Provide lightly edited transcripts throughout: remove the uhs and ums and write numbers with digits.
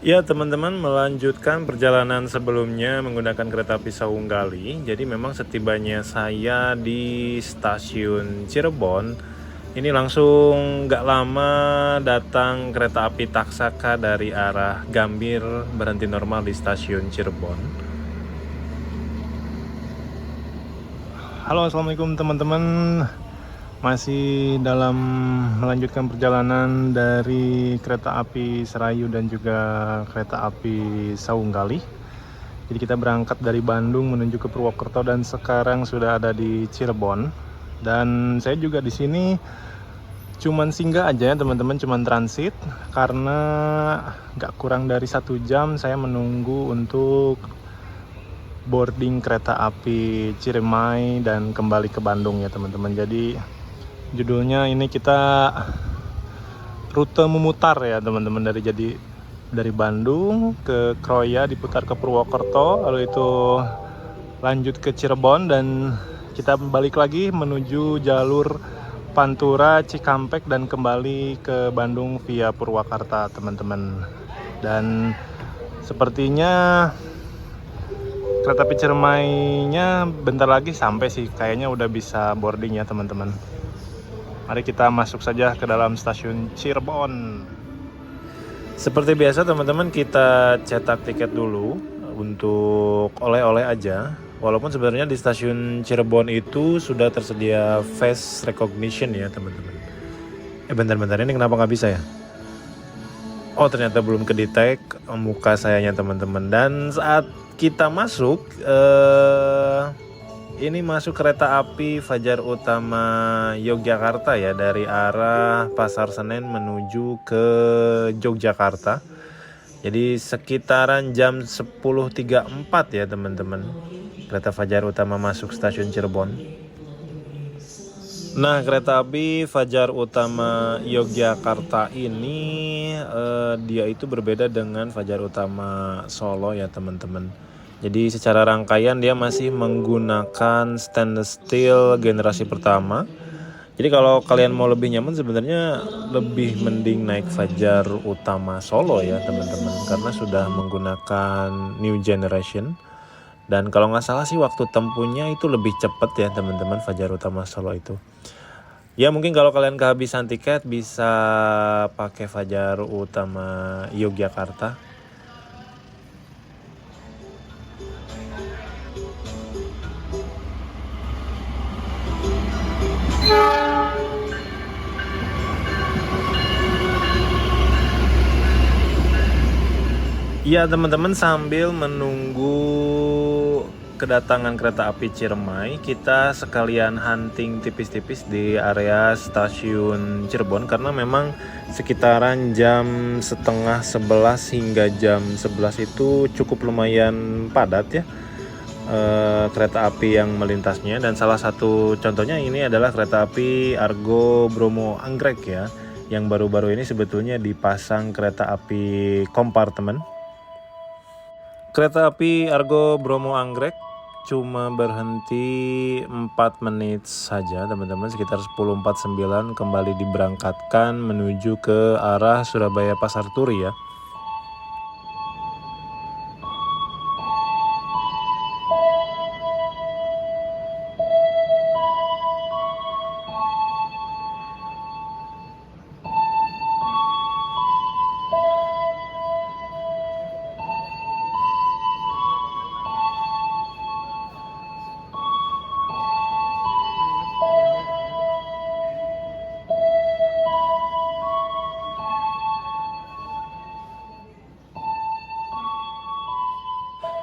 Ya teman-teman, melanjutkan perjalanan sebelumnya menggunakan kereta api Saunggali. Jadi memang setibanya saya di stasiun Cirebon, ini langsung gak lama datang kereta api Taksaka dari arah Gambir berhenti normal di stasiun Cirebon. Halo, assalamualaikum teman-teman. Masih dalam melanjutkan perjalanan dari kereta api Serayu dan juga kereta api Saunggali. Jadi kita berangkat dari Bandung menuju ke Purwokerto dan sekarang sudah ada di Cirebon. Dan saya juga di sini cuman singgah aja ya teman-teman, cuman transit karena nggak kurang dari 1 jam saya menunggu untuk boarding kereta api Ciremai dan kembali ke Bandung ya teman-teman. Jadi judulnya ini kita rute memutar ya teman-teman, dari Bandung ke Kroya, diputar ke Purwokerto, lalu itu lanjut ke Cirebon dan kita balik lagi menuju jalur Pantura, Cikampek dan kembali ke Bandung via Purwakarta teman-teman. Dan sepertinya kereta api Ciremainya bentar lagi sampai sih, kayaknya udah bisa boarding ya teman-teman. Mari kita masuk saja ke dalam stasiun Cirebon. Seperti biasa teman-teman, kita cetak tiket dulu untuk oleh-oleh aja. Walaupun sebenarnya di stasiun Cirebon itu sudah tersedia face recognition ya teman-teman. Bentar-bentar, ini kenapa nggak bisa ya? Oh, ternyata belum kedetek muka sayanya teman-teman. Dan saat kita masuk, ini masuk kereta api Fajar Utama Yogyakarta ya, dari arah Pasar Senen menuju ke Yogyakarta. Jadi sekitaran jam 10.34 ya teman-teman, kereta Fajar Utama masuk stasiun Cirebon. Nah, kereta api Fajar Utama Yogyakarta ini dia itu berbeda dengan Fajar Utama Solo ya teman-teman. Jadi secara rangkaian dia masih menggunakan stainless steel generasi pertama. Jadi kalau kalian mau lebih nyaman sebenarnya lebih mending naik Fajar Utama Solo ya teman-teman, karena sudah menggunakan new generation. Dan kalau nggak salah sih waktu tempuhnya itu lebih cepat ya teman-teman, Fajar Utama Solo itu. Ya mungkin kalau kalian kehabisan tiket bisa pakai Fajar Utama Yogyakarta. Ya teman-teman, sambil menunggu kedatangan kereta api Ciremai, kita sekalian hunting tipis-tipis di area stasiun Cirebon, karena memang sekitaran jam setengah 11 hingga jam 11 itu cukup lumayan padat ya kereta api yang melintasnya. Dan salah satu contohnya ini adalah kereta api Argo Bromo Anggrek ya, yang baru-baru ini sebetulnya dipasang kereta api kompartemen. Kereta api Argo Bromo Anggrek cuma berhenti 4 menit saja teman-teman, sekitar 10.49 kembali diberangkatkan menuju ke arah Surabaya Pasar Turi ya.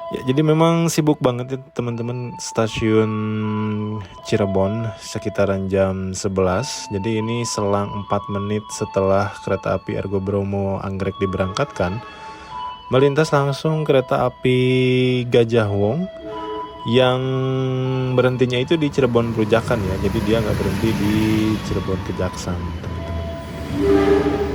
Ya, jadi memang sibuk banget ya teman-teman stasiun Cirebon sekitaran jam 11. Jadi ini selang 4 menit setelah kereta api Argo Bromo Anggrek diberangkatkan, melintas langsung kereta api Gajah Wong yang berhentinya itu di Cirebon Perujakan ya. Jadi dia nggak berhenti di Cirebon Kejaksan teman-teman.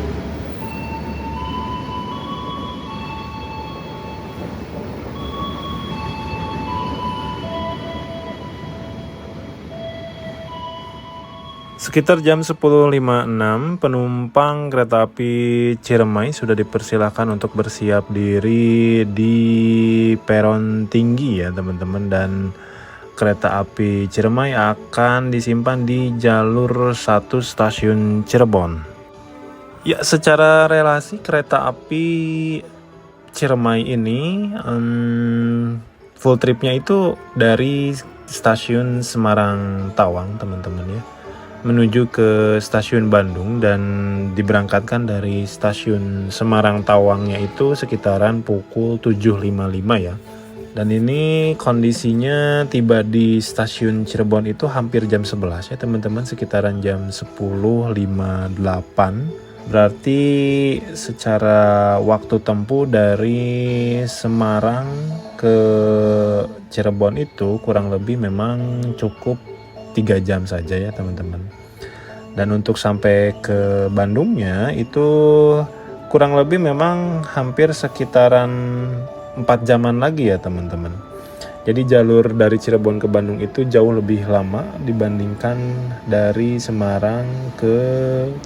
Sekitar jam 10.56, penumpang kereta api Ciremai sudah dipersilakan untuk bersiap diri di peron tinggi ya teman-teman, dan kereta api Ciremai akan disimpan di jalur 1 stasiun Cirebon. Ya, secara relasi kereta api Ciremai ini full tripnya itu dari stasiun Semarang Tawang teman-teman ya, menuju ke stasiun Bandung, dan diberangkatkan dari stasiun Semarang Tawangnya itu sekitaran pukul 7.55 ya. Dan ini kondisinya tiba di stasiun Cirebon itu hampir jam 11 ya teman-teman, sekitaran jam 10.58. Berarti secara waktu tempuh dari Semarang ke Cirebon itu kurang lebih memang cukup 3 jam saja ya teman-teman. Dan untuk sampai ke Bandungnya itu kurang lebih memang hampir sekitaran 4 jaman lagi ya teman-teman. Jadi jalur dari Cirebon ke Bandung itu jauh lebih lama dibandingkan dari Semarang ke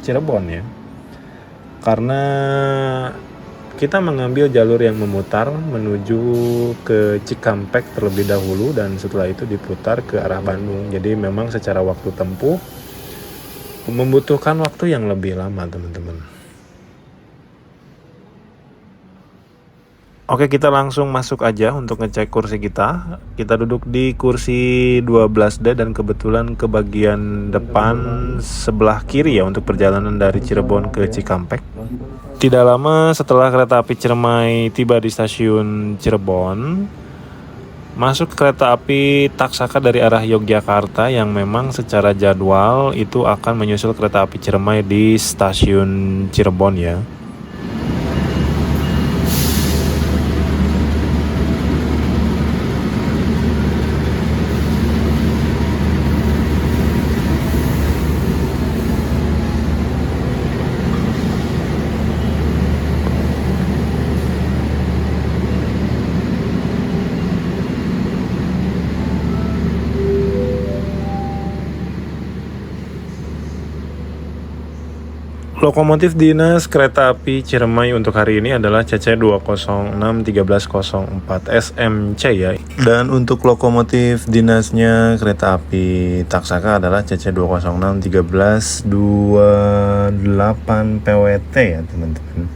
Cirebon ya. Karena kita mengambil jalur yang memutar menuju ke Cikampek terlebih dahulu, dan setelah itu diputar ke arah Bandung. Jadi memang secara waktu tempuh membutuhkan waktu yang lebih lama teman-teman. Oke, kita langsung masuk aja untuk ngecek kursi kita. Kita duduk di kursi 12D dan kebetulan ke bagian depan sebelah kiri ya untuk perjalanan dari Cirebon ke Cikampek. Tidak lama setelah kereta api Ciremai tiba di stasiun Cirebon, masuk kereta api Taksaka dari arah Yogyakarta yang memang secara jadwal itu akan menyusul kereta api Ciremai di stasiun Cirebon ya. Lokomotif dinas kereta api Ciremai untuk hari ini adalah CC 206 1304 SMC ya. Dan untuk lokomotif dinasnya kereta api Taksaka adalah CC 206 1328 PWT ya teman-teman.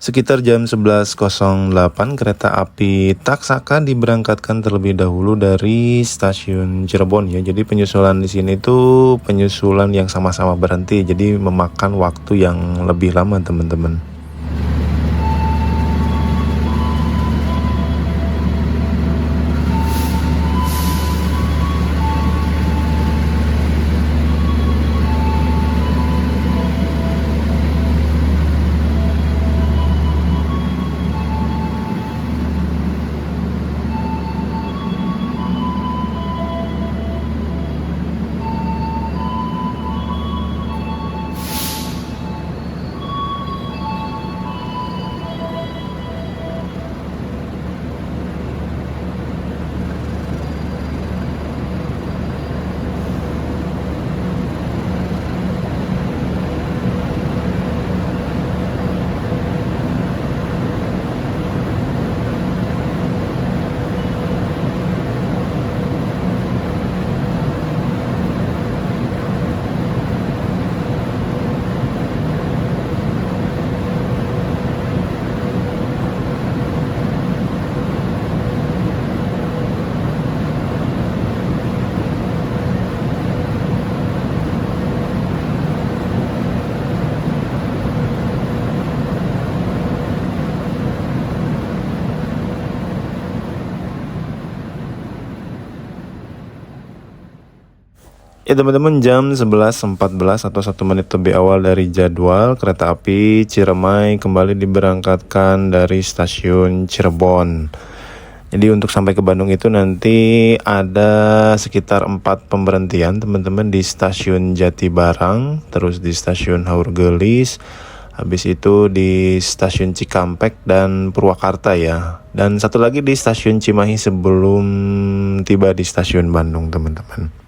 Sekitar jam 11.08 kereta api Taksaka diberangkatkan terlebih dahulu dari stasiun Cirebon ya. Jadi penyusulan di sini tuh penyusulan yang sama-sama berhenti, jadi memakan waktu yang lebih lama teman-teman. Ya teman-teman, jam 11.14 atau 1 menit lebih awal dari jadwal, kereta api Ciremai kembali diberangkatkan dari stasiun Cirebon. Jadi untuk sampai ke Bandung itu nanti ada sekitar 4 pemberhentian teman-teman, di stasiun Jatibarang, terus di stasiun Haurgelis, habis itu di stasiun Cikampek dan Purwakarta ya. Dan satu lagi di stasiun Cimahi sebelum tiba di stasiun Bandung teman-teman.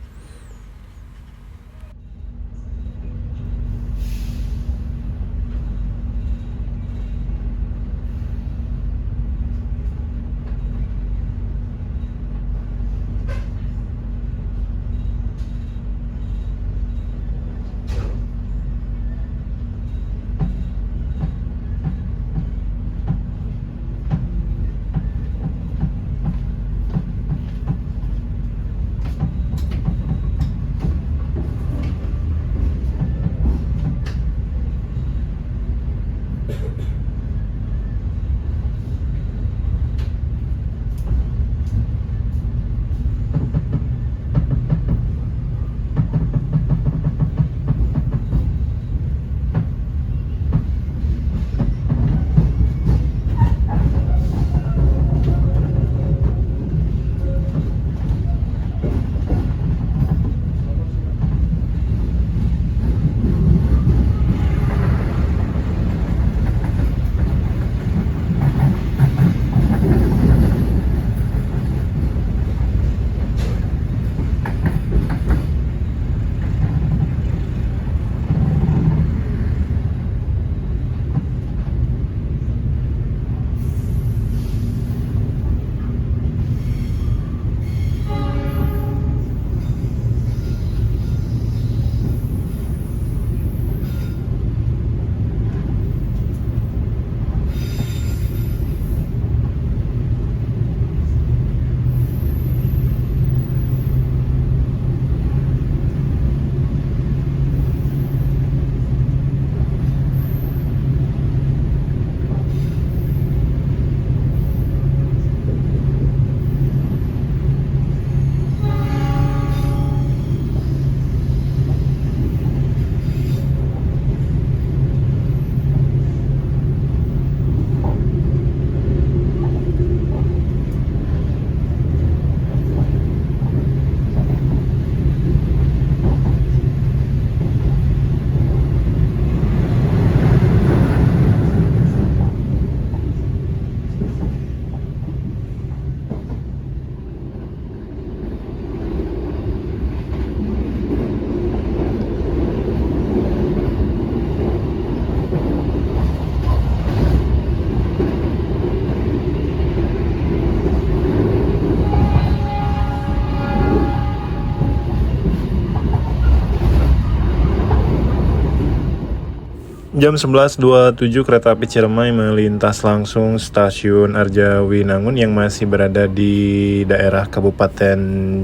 Jam 11.27 kereta api Ciremai melintas langsung stasiun Arjawinangun yang masih berada di daerah Kabupaten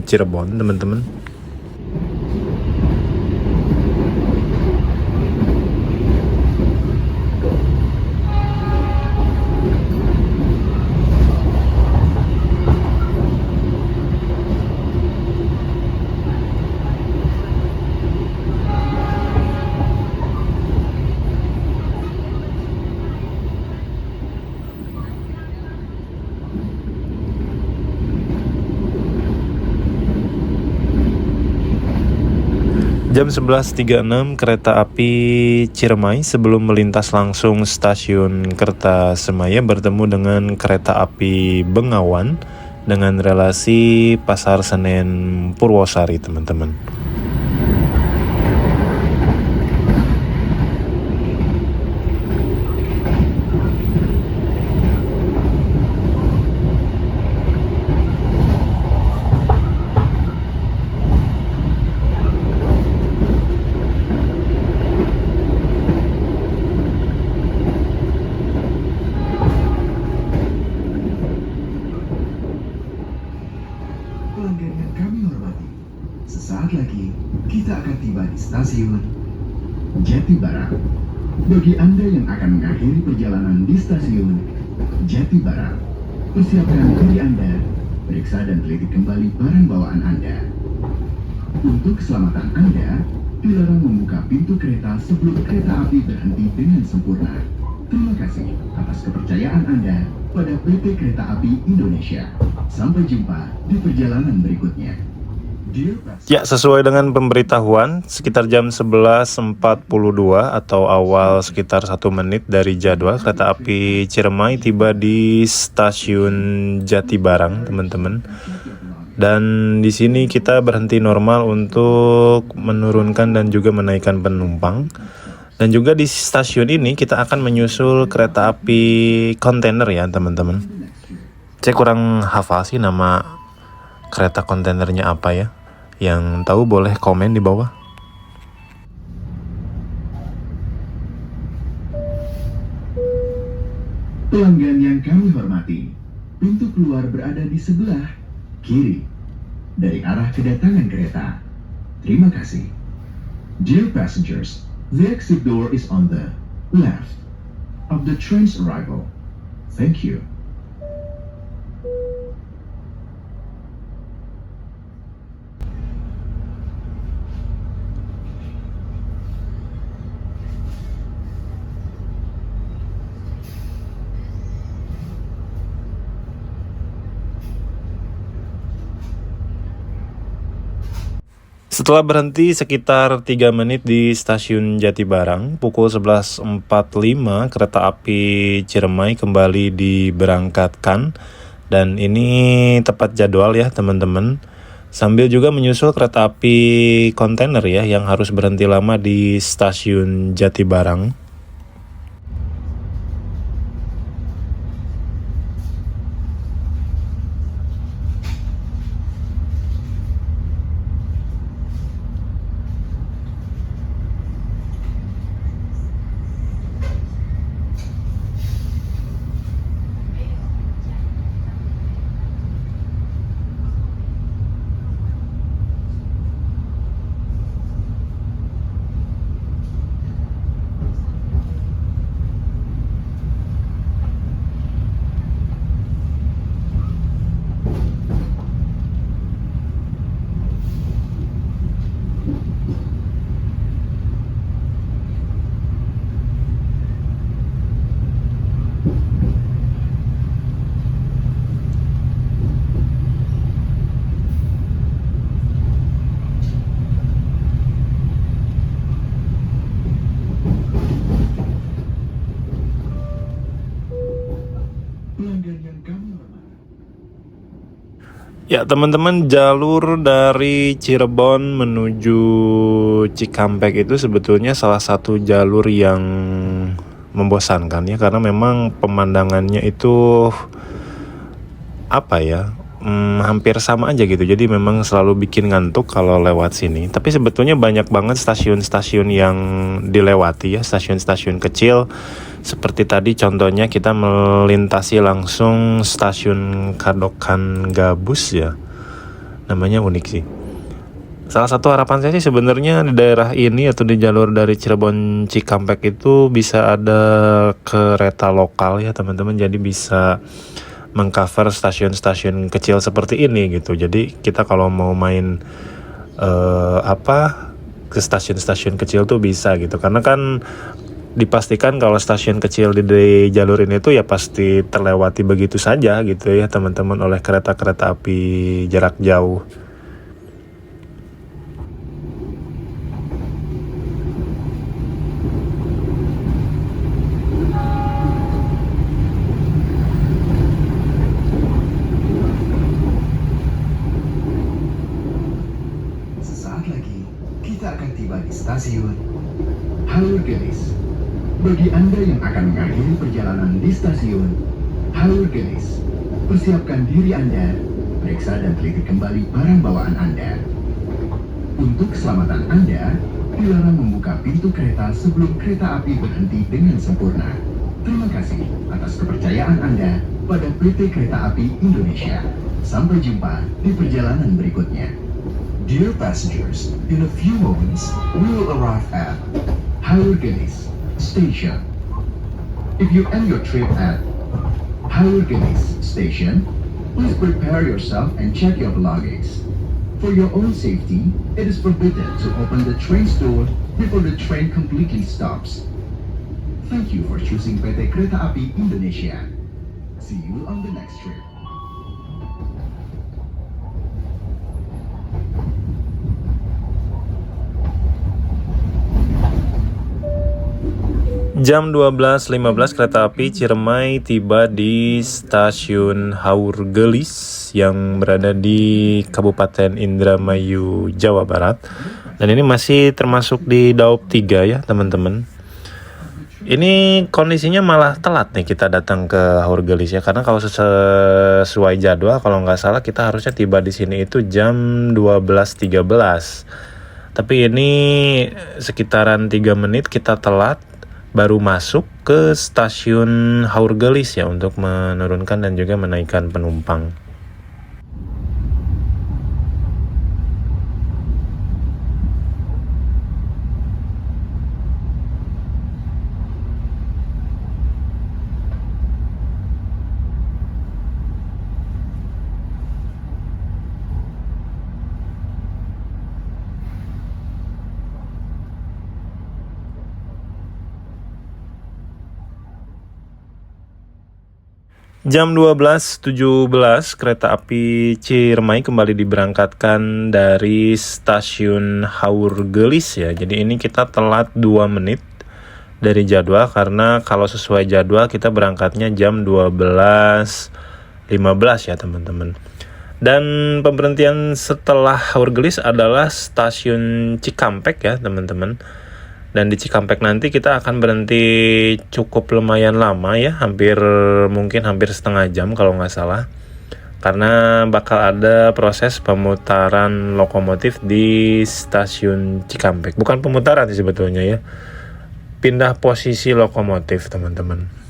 Cirebon, teman-teman. Jam 11.36 kereta api Ciremai sebelum melintas langsung stasiun Kertasemaya bertemu dengan kereta api Bengawan dengan relasi Pasar Senen Purwosari, teman-teman. Pelanggan yang kami hormati, sesaat lagi kita akan tiba di stasiun Jatibarang. Bagi Anda yang akan mengakhiri perjalanan di stasiun Jatibarang, persiapkan diri Anda, periksa dan teliti kembali barang bawaan Anda. Untuk keselamatan Anda, dilarang membuka pintu kereta sebelum kereta api berhenti dengan sempurna. Terima kasih atas kepercayaan Anda pada PT Kereta Api Indonesia. Sampai jumpa di perjalanan berikutnya. Ya, sesuai dengan pemberitahuan, sekitar jam 11.42 atau awal sekitar 1 menit dari jadwal, kereta api Ciremai tiba di stasiun Jatibarang, teman-teman. Dan di sini kita berhenti normal untuk menurunkan dan juga menaikkan penumpang. Dan juga di stasiun ini kita akan menyusul kereta api kontainer ya, teman-teman. Saya kurang hafal sih nama kereta kontainernya apa ya. Yang tahu boleh komen di bawah. Pelanggan yang kami hormati, pintu keluar berada di sebelah kiri dari arah kedatangan kereta. Terima kasih. Dear passengers, the exit door is on the left of the train's arrival. Thank you. Setelah berhenti sekitar 3 menit di stasiun Jatibarang, pukul 11.45 kereta api Ciremai kembali diberangkatkan. Dan ini tepat jadwal ya teman-teman. Sambil juga menyusul kereta api kontainer ya yang harus berhenti lama di stasiun Jatibarang. Ya teman-teman, jalur dari Cirebon menuju Cikampek itu sebetulnya salah satu jalur yang membosankan ya, karena memang pemandangannya itu apa ya, hampir sama aja gitu. Jadi memang selalu bikin ngantuk kalau lewat sini. Tapi sebetulnya banyak banget stasiun-stasiun yang dilewati ya, stasiun-stasiun kecil. Seperti tadi contohnya kita melintasi langsung stasiun Kadokan Gabus ya. Namanya unik sih. Salah satu harapan saya sih sebenarnya di daerah ini atau di jalur dari Cirebon Cikampek itu bisa ada kereta lokal ya teman-teman. Jadi bisa mengcover stasiun-stasiun kecil seperti ini gitu. Jadi kita kalau mau main ke stasiun-stasiun kecil tuh bisa gitu. Karena kan dipastikan kalau stasiun kecil di jalur ini tuh ya pasti terlewati begitu saja gitu ya teman-teman oleh kereta-kereta api jarak jauh. Sesaat lagi kita akan tiba di stasiun Halur Gelis. Bagi Anda yang akan mengakhiri perjalanan di stasiun Halur Gelis, persiapkan diri Anda, periksa dan teliti kembali barang bawaan Anda. Untuk keselamatan Anda, dilarang membuka pintu kereta sebelum kereta api berhenti dengan sempurna. Terima kasih atas kepercayaan Anda pada PT Kereta Api Indonesia. Sampai jumpa di perjalanan berikutnya. Dear passengers, in a few moments, we will arrive at Halur Gelis Station. If you end your trip at Halur Gelis Station, please prepare yourself and check your belongings. For your own safety, it is forbidden to open the train's door before the train completely stops. Thank you for choosing PT Kereta Api Indonesia. See you on the next trip. Jam 12.15 kereta api Ciremai tiba di stasiun Haurgelis yang berada di Kabupaten Indramayu, Jawa Barat. Dan ini masih termasuk di Daop 3 ya teman-teman. Ini kondisinya malah telat nih kita datang ke Haurgelis ya, karena kalau sesuai jadwal kalau nggak salah kita harusnya tiba di sini itu jam 12.13. Tapi ini sekitaran 3 menit kita telat baru masuk ke stasiun Haurgelis ya untuk menurunkan dan juga menaikkan penumpang. Jam 12.17 kereta api Ciremai kembali diberangkatkan dari stasiun Haurgelis ya. Jadi ini kita telat 2 menit dari jadwal, karena kalau sesuai jadwal kita berangkatnya jam 12.15 ya teman-teman. Dan pemberhentian setelah Haurgelis adalah stasiun Cikampek ya teman-teman. Dan di Cikampek nanti kita akan berhenti cukup lumayan lama ya, mungkin hampir setengah jam kalau nggak salah. Karena bakal ada proses pemutaran lokomotif di stasiun Cikampek. Bukan pemutaran sih sebetulnya ya, pindah posisi lokomotif teman-teman.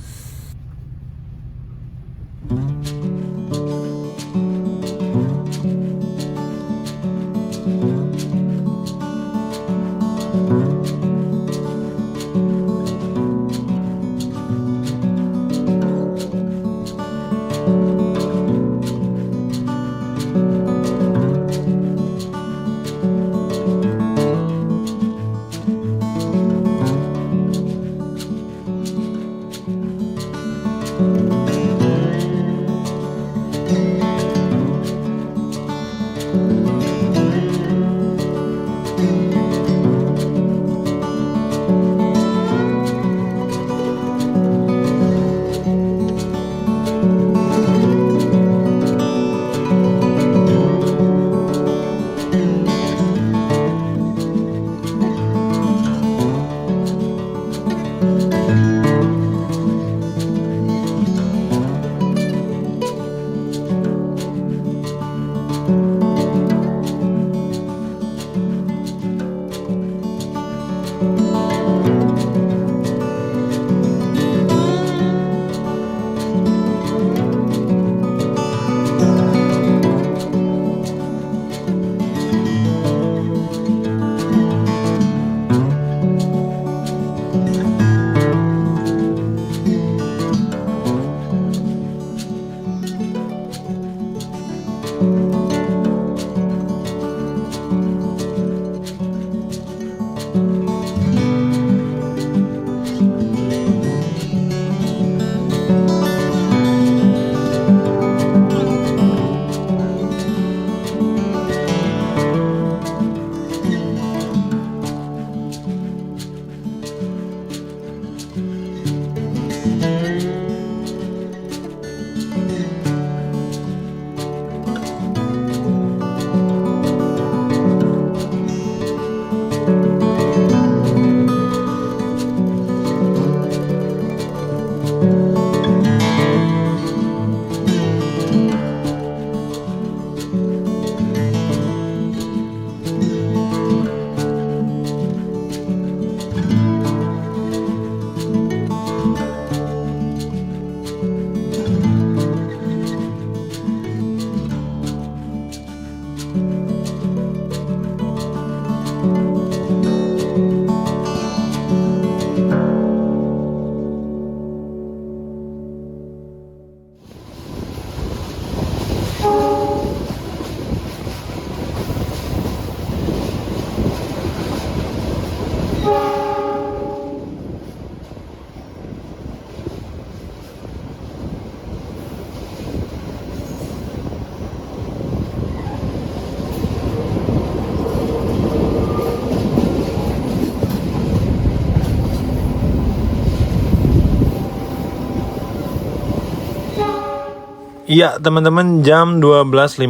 Iya teman-teman, jam 12.52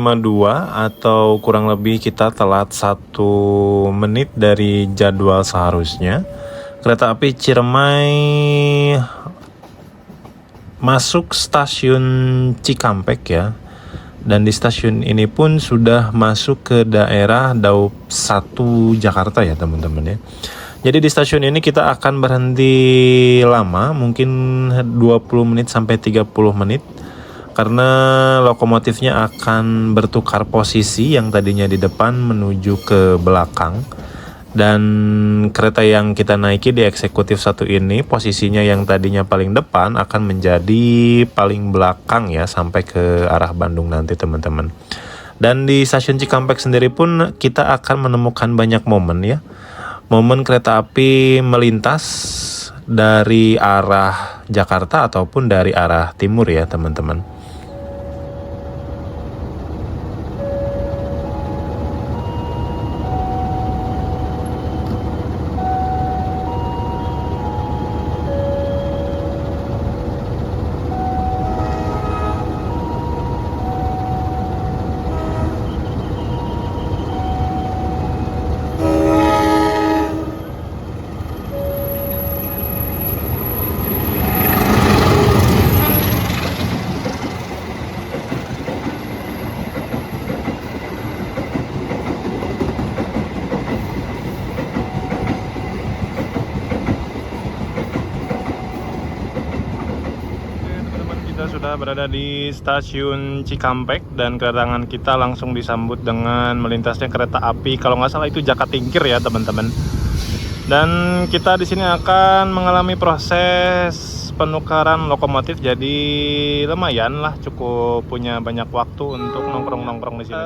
atau kurang lebih kita telat 1 menit dari jadwal seharusnya. Kereta api Ciremai masuk stasiun Cikampek ya. Dan di stasiun ini pun sudah masuk ke daerah Daup 1 Jakarta ya teman-teman ya. Jadi di stasiun ini kita akan berhenti lama, mungkin 20 menit sampai 30 menit. Karena lokomotifnya akan bertukar posisi, yang tadinya di depan menuju ke belakang. Dan kereta yang kita naiki di eksekutif 1 ini posisinya yang tadinya paling depan akan menjadi paling belakang ya, sampai ke arah Bandung nanti teman-teman. Dan di stasiun Cikampek sendiri pun kita akan menemukan banyak momen ya. Momen kereta api melintas dari arah Jakarta ataupun dari arah timur ya teman-teman. Kita sudah berada di stasiun Cikampek dan kedatangan kita langsung disambut dengan melintasnya kereta api, kalau nggak salah itu Jakatingkir ya teman-teman. Dan kita di sini akan mengalami proses penukaran lokomotif, jadi lumayan lah, cukup punya banyak waktu untuk nongkrong-nongkrong di sini.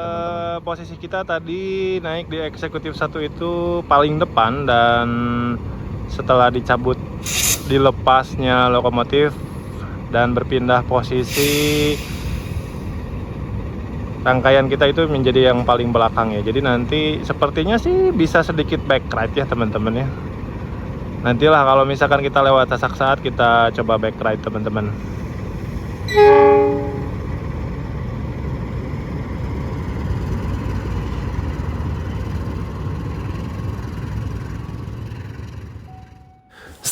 Posisi kita tadi naik di eksekutif 1 itu paling depan, dan setelah dicabut dilepasnya lokomotif dan berpindah posisi, rangkaian kita itu menjadi yang paling belakang ya. Jadi nanti sepertinya sih bisa sedikit back ride ya teman-teman ya. Nantilah kalau misalkan kita lewat sasak saat, kita coba back ride teman-teman.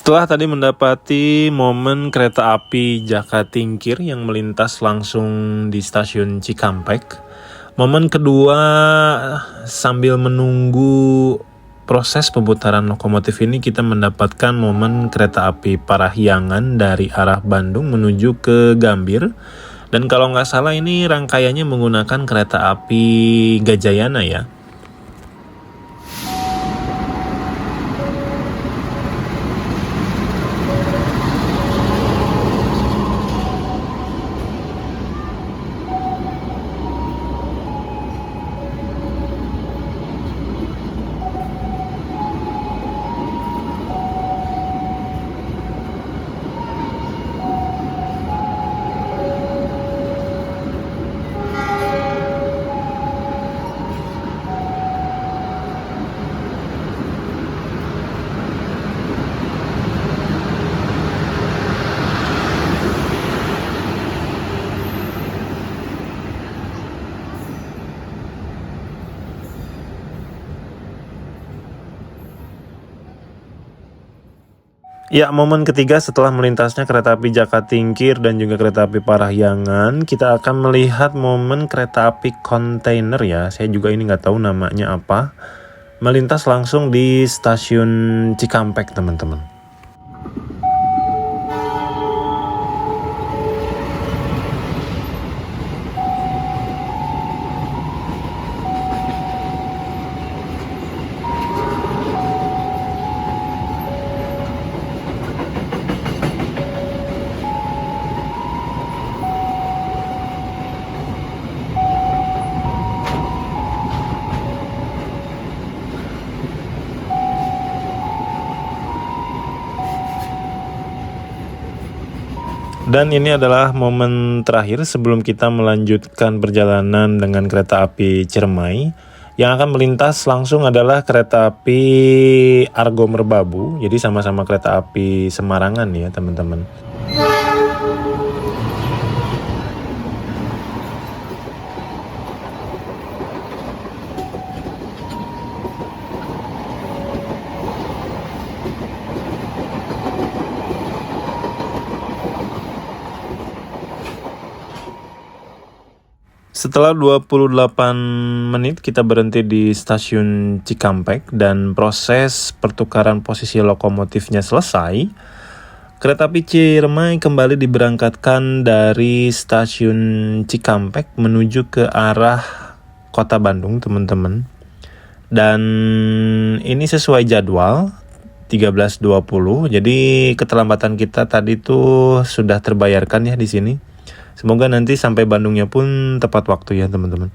Setelah tadi mendapati momen kereta api Jakatingkir yang melintas langsung di stasiun Cikampek, momen kedua sambil menunggu proses pemutaran lokomotif ini kita mendapatkan momen kereta api Parahyangan dari arah Bandung menuju ke Gambir. Dan kalau nggak salah ini rangkaiannya menggunakan kereta api Gajayana ya. Ya, momen ketiga setelah melintasnya kereta api Jakatingkir dan juga kereta api Parahyangan, kita akan melihat momen kereta api kontainer ya. Saya juga ini nggak tahu namanya apa. Melintas langsung di stasiun Cikampek, teman-teman. Dan ini adalah momen terakhir sebelum kita melanjutkan perjalanan dengan kereta api Ciremai. Yang akan melintas langsung adalah kereta api Argo Merbabu. Jadi sama-sama kereta api Semarangan ya teman-teman. Setelah 28 menit kita berhenti di stasiun Cikampek dan proses pertukaran posisi lokomotifnya selesai. Kereta api Ciremai kembali diberangkatkan dari stasiun Cikampek menuju ke arah Kota Bandung, teman-teman. Dan ini sesuai jadwal 13.20. Jadi keterlambatan kita tadi tuh sudah terbayarkan ya di sini. Semoga nanti sampai Bandungnya pun tepat waktu ya teman-teman.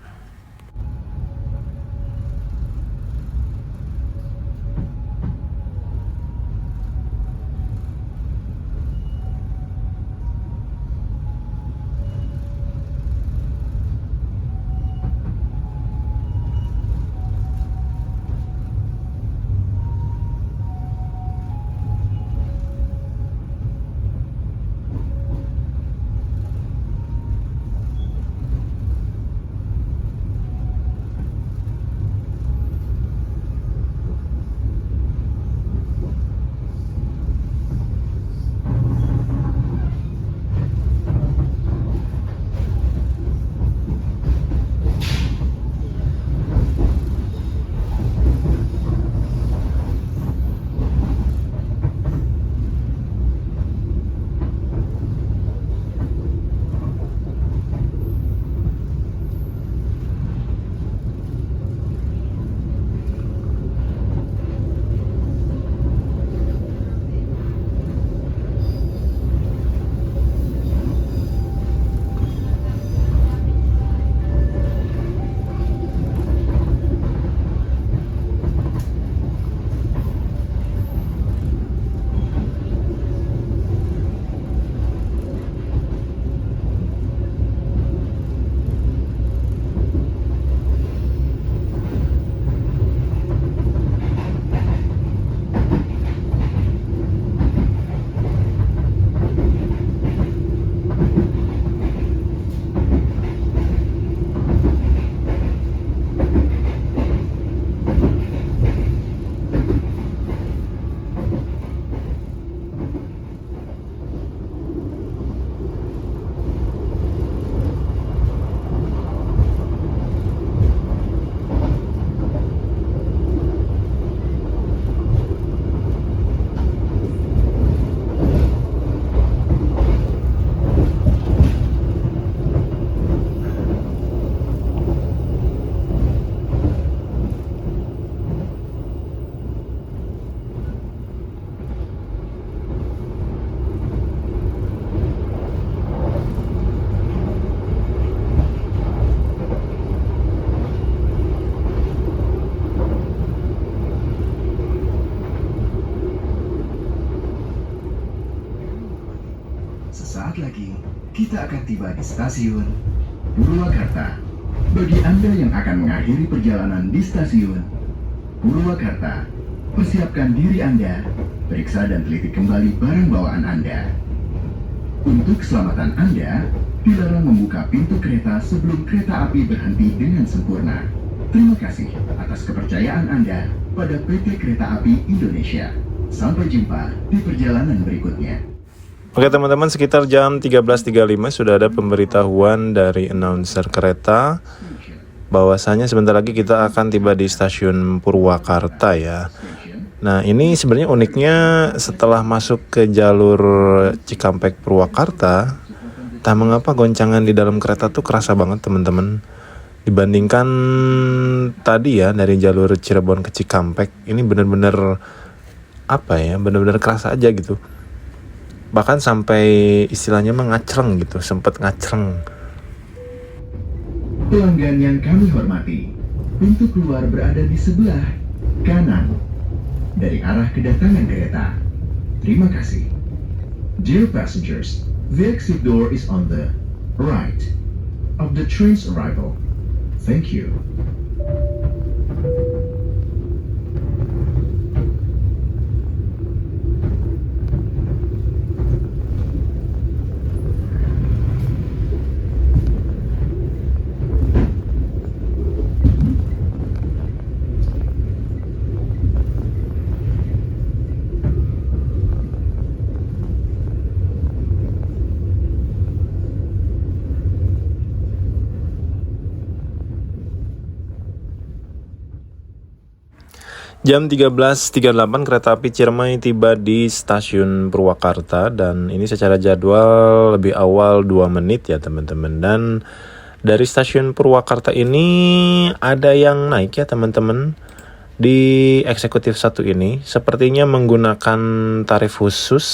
Sesaat lagi, kita akan tiba di stasiun Purwakarta. Bagi Anda yang akan mengakhiri perjalanan di stasiun Purwakarta, persiapkan diri Anda, periksa dan teliti kembali barang bawaan Anda. Untuk keselamatan Anda, dilarang membuka pintu kereta sebelum kereta api berhenti dengan sempurna. Terima kasih atas kepercayaan Anda pada PT Kereta Api Indonesia. Sampai jumpa di perjalanan berikutnya. Oke teman-teman, sekitar jam 13.35 sudah ada pemberitahuan dari announcer kereta bahwasanya sebentar lagi kita akan tiba di stasiun Purwakarta ya. Nah ini sebenarnya uniknya setelah masuk ke jalur Cikampek Purwakarta, tak mengapa goncangan di dalam kereta tuh kerasa banget teman-teman. Dibandingkan tadi ya dari jalur Cirebon ke Cikampek, ini bener-bener apa ya, bener-bener kerasa aja gitu. Bahkan sampai istilahnya ngacreng gitu, sempet ngacreng. Pelanggan yang kami hormati, pintu keluar berada di sebelah kanan dari arah kedatangan kereta. Terima kasih. Dear passengers, the exit door is on the right of the train's arrival. Thank you. Jam 13.38 kereta api Ciremai tiba di stasiun Purwakarta, dan ini secara jadwal lebih awal 2 menit ya teman-teman. Dan dari stasiun Purwakarta ini ada yang naik ya teman-teman. Di eksekutif 1 ini sepertinya menggunakan tarif khusus.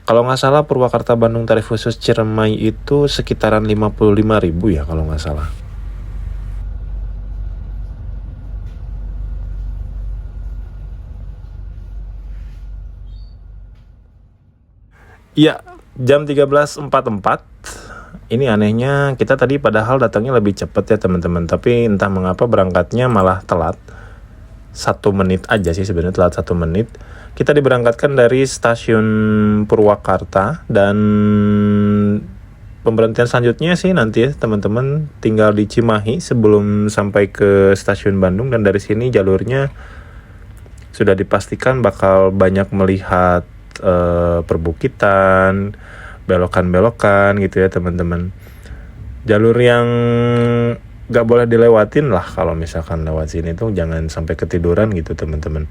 Kalau nggak salah Purwakarta Bandung tarif khusus Ciremai itu sekitaran 55.000 ya kalau nggak salah. Iya, jam 13.44. Ini anehnya kita tadi padahal datangnya lebih cepat ya teman-teman, tapi entah mengapa berangkatnya malah telat 1 menit aja sih sebenarnya, telat 1 menit. Kita diberangkatkan dari stasiun Purwakarta, dan pemberhentian selanjutnya sih nanti ya teman-teman tinggal di Cimahi sebelum sampai ke stasiun Bandung, dan dari sini jalurnya sudah dipastikan bakal banyak melihat perbukitan, belokan-belokan gitu ya teman-teman. Jalur yang gak boleh dilewatin lah kalau misalkan lewat sini tuh, jangan sampai ketiduran gitu teman-teman.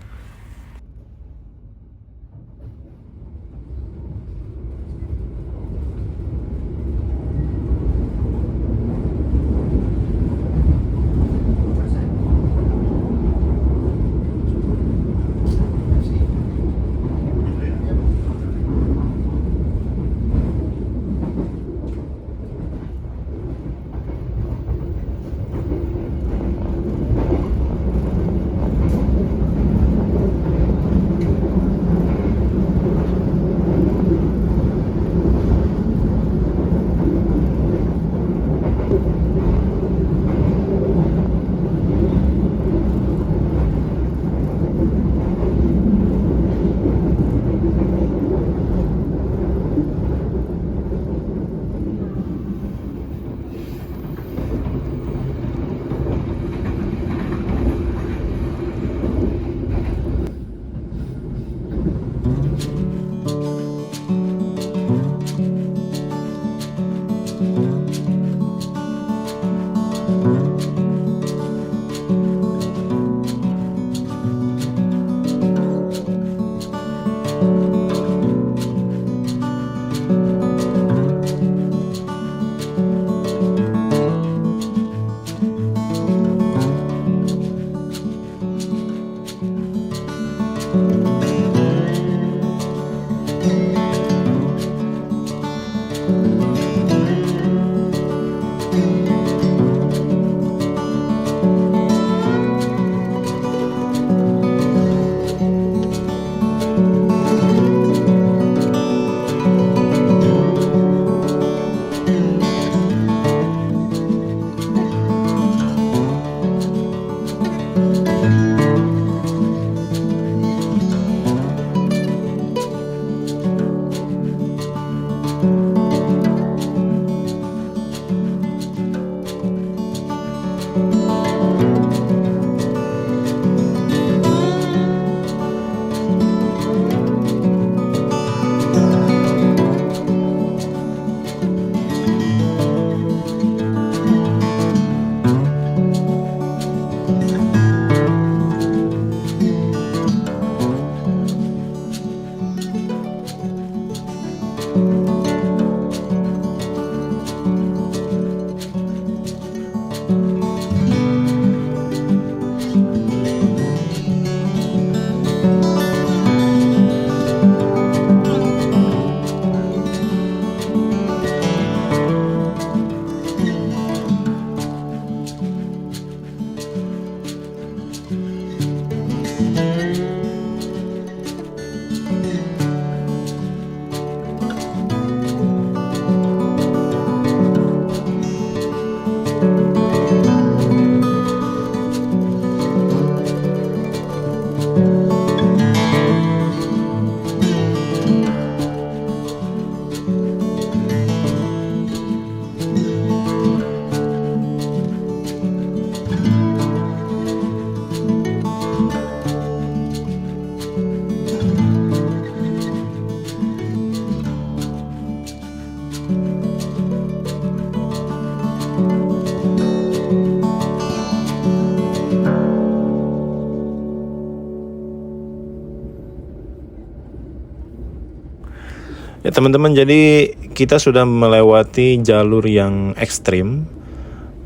Ya teman-teman, jadi kita sudah melewati jalur yang ekstrim,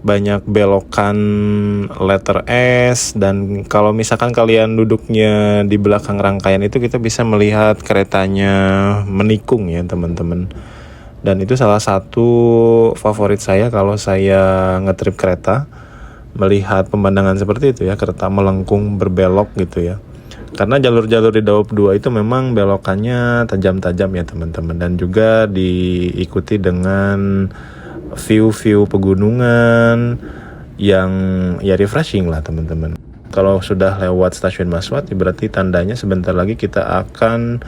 banyak belokan letter S, dan kalau misalkan kalian duduknya di belakang rangkaian itu, kita bisa melihat keretanya menikung ya teman-teman. Dan itu salah satu favorit saya kalau saya ngetrip kereta, melihat pemandangan seperti itu ya, kereta melengkung berbelok gitu ya. Karena jalur-jalur di Daop 2 itu memang belokannya tajam-tajam ya teman-teman, dan juga diikuti dengan view-view pegunungan yang ya refreshing lah teman-teman. Kalau sudah lewat stasiun Maswati, berarti tandanya sebentar lagi kita akan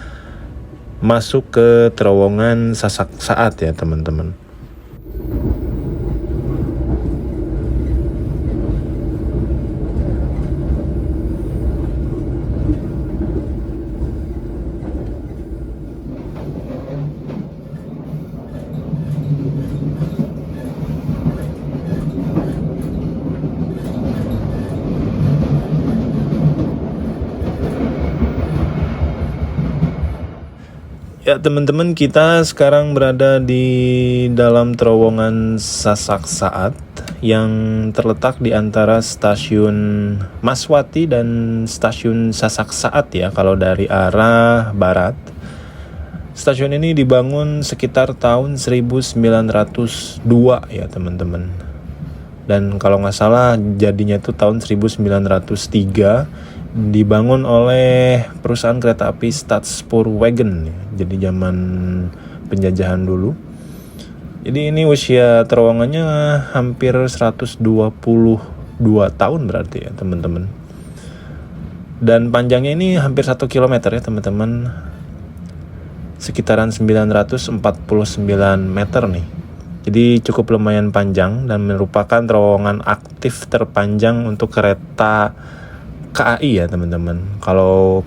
masuk ke terowongan Sasak Saat ya teman-teman. Ya teman-teman, kita sekarang berada di dalam terowongan Sasak Saat yang terletak di antara stasiun Maswati dan stasiun Sasak Saat ya, kalau dari arah barat. Stasiun ini dibangun sekitar tahun 1902 ya teman-teman. Dan kalau nggak salah jadinya itu tahun 1903, dibangun oleh perusahaan kereta api Stadspoorwegen ya. Jadi zaman penjajahan dulu. Jadi ini usia terowongannya hampir 122 tahun berarti ya teman-teman. Dan panjangnya ini hampir 1 kilometer ya teman-teman. Sekitaran 949 meter nih. Jadi cukup lumayan panjang dan merupakan terowongan aktif terpanjang untuk kereta KAI ya teman-teman. Kalau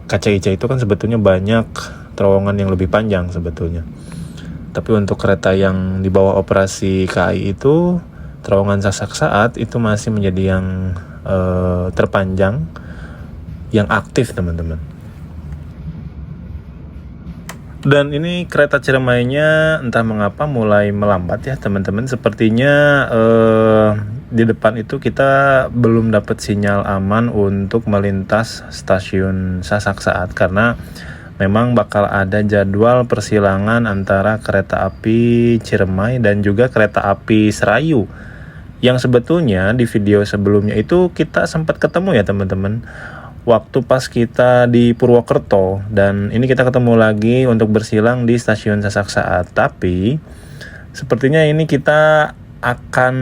KCIC itu kan sebetulnya banyak terowongan yang lebih panjang sebetulnya. Tapi untuk kereta yang di bawah operasi KAI itu, terowongan Sasak Saat itu masih menjadi yang terpanjang, yang aktif teman-teman. Dan ini kereta Ciremainya entah mengapa mulai melambat ya teman-teman. Sepertinya di depan itu kita belum dapat sinyal aman untuk melintas stasiun Sasak Saat, karena memang bakal ada jadwal persilangan antara kereta api Ciremai dan juga kereta api Serayu, yang sebetulnya di video sebelumnya itu kita sempat ketemu ya teman-teman, waktu pas kita di Purwokerto. Dan ini kita ketemu lagi untuk bersilang di stasiun Sasak Saat. Tapi sepertinya ini kita akan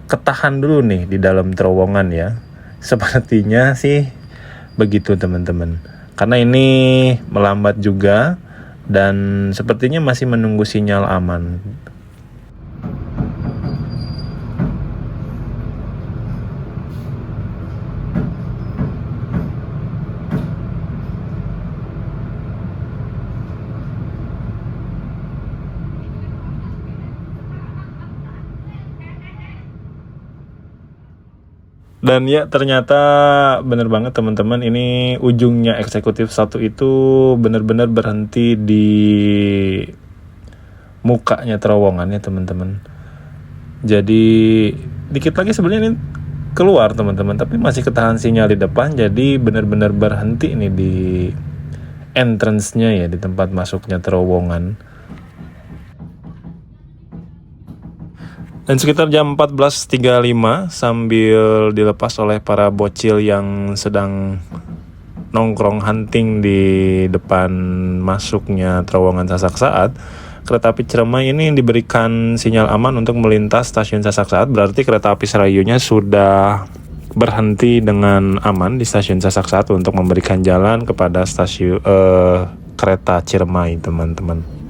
ketahan dulu nih di dalam terowongan ya. Sepertinya sih begitu teman-teman. Karena ini melambat juga dan sepertinya masih menunggu sinyal aman. Dan ya ternyata bener banget teman-teman, ini ujungnya eksekutif 1 itu bener-bener berhenti di mukanya terowongan ya teman-teman. Jadi dikit lagi sebenarnya ini keluar teman-teman, tapi masih ketahan sinyal di depan, jadi bener-bener berhenti nih di entrance-nya ya, di tempat masuknya terowongan. Dan sekitar jam 14.35 sambil dilepas oleh para bocil yang sedang nongkrong hunting di depan masuknya terowongan Sasak Saat, kereta api Ciremai ini diberikan sinyal aman untuk melintas stasiun Sasak Saat. Berarti kereta api Serayunya sudah berhenti dengan aman di stasiun Sasak Saat untuk memberikan jalan kepada stasiun kereta Ciremai teman-teman.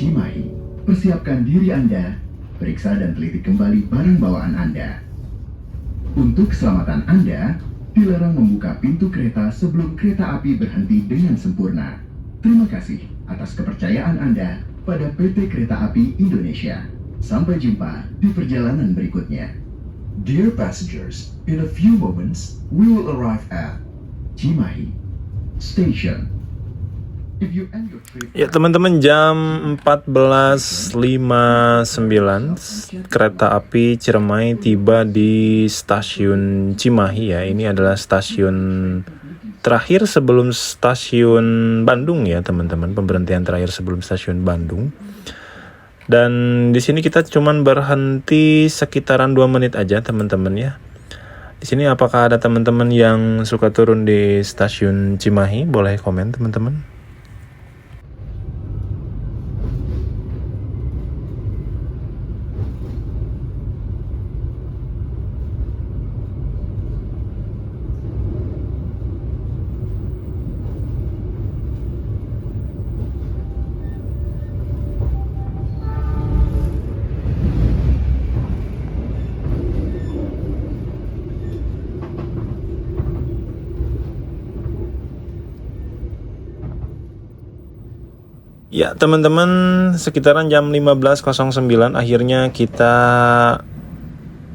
Cimahi, persiapkan diri Anda, periksa dan teliti kembali barang bawaan Anda. Untuk keselamatan Anda, dilarang membuka pintu kereta sebelum kereta api berhenti dengan sempurna. Terima kasih atas kepercayaan Anda pada PT Kereta Api Indonesia. Sampai jumpa di perjalanan berikutnya. Dear passengers, in a few moments, we will arrive at Cimahi Station. If you end your trip... Ya teman-teman, jam 14.59 kereta api Ciremai tiba di stasiun Cimahi ya. Ini adalah stasiun terakhir sebelum stasiun Bandung ya teman-teman, pemberhentian terakhir sebelum stasiun Bandung. Dan di sini kita cuman berhenti sekitaran 2 menit aja teman-teman ya. Di sini apakah ada teman-teman yang suka turun di stasiun Cimahi? Boleh komen teman-teman. Ya teman-teman, sekitaran jam 15.09 akhirnya kita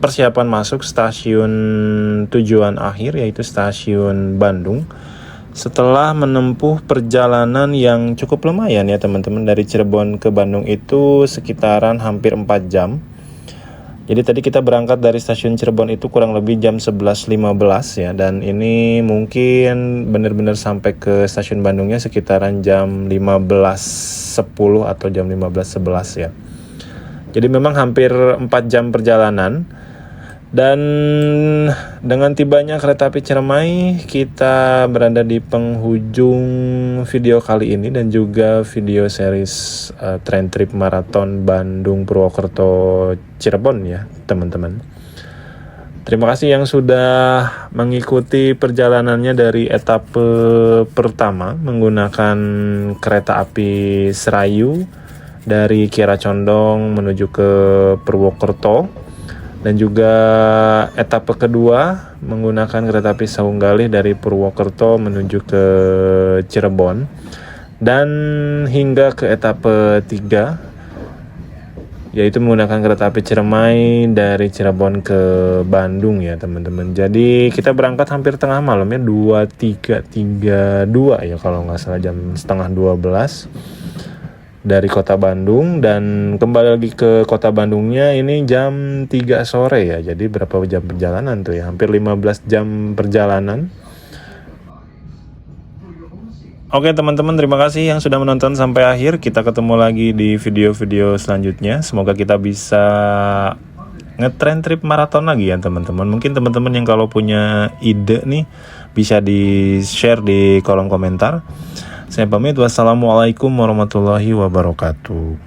persiapan masuk stasiun tujuan akhir, yaitu stasiun Bandung. Setelah menempuh perjalanan yang cukup lumayan ya teman-teman, dari Cirebon ke Bandung itu sekitaran hampir 4 jam. Jadi tadi kita berangkat dari stasiun Cirebon itu kurang lebih jam 11.15 ya. Dan ini mungkin benar-benar sampai ke stasiun Bandungnya sekitaran jam 15.10 atau jam 15.11 ya. Jadi memang hampir 4 jam perjalanan. Dan dengan tibanya kereta api Ciremai, kita berada di penghujung video kali ini dan juga video series train trip maraton Bandung Purwokerto Cirebon ya teman-teman. Terima kasih yang sudah mengikuti perjalanannya dari etape pertama menggunakan kereta api Serayu dari Kiara Condong menuju ke Purwokerto. Dan juga etape kedua menggunakan kereta api Saunggalih dari Purwokerto menuju ke Cirebon. Dan hingga ke etape 3 yaitu menggunakan kereta api Ciremai dari Cirebon ke Bandung ya teman-teman. Jadi kita berangkat hampir tengah malam ya, 23.32 ya kalau nggak salah, jam setengah 12 dari kota Bandung, dan kembali lagi ke kota Bandungnya ini jam 3 sore ya. Jadi berapa jam perjalanan tuh ya, hampir 15 jam perjalanan. Oke teman-teman, terima kasih yang sudah menonton sampai akhir. Kita ketemu lagi di video-video selanjutnya. Semoga kita bisa ngetrend trip maraton lagi ya teman-teman. Mungkin teman-teman yang kalau punya ide nih bisa di-share di kolom komentar. Saya pamit, wassalamualaikum warahmatullahi wabarakatuh.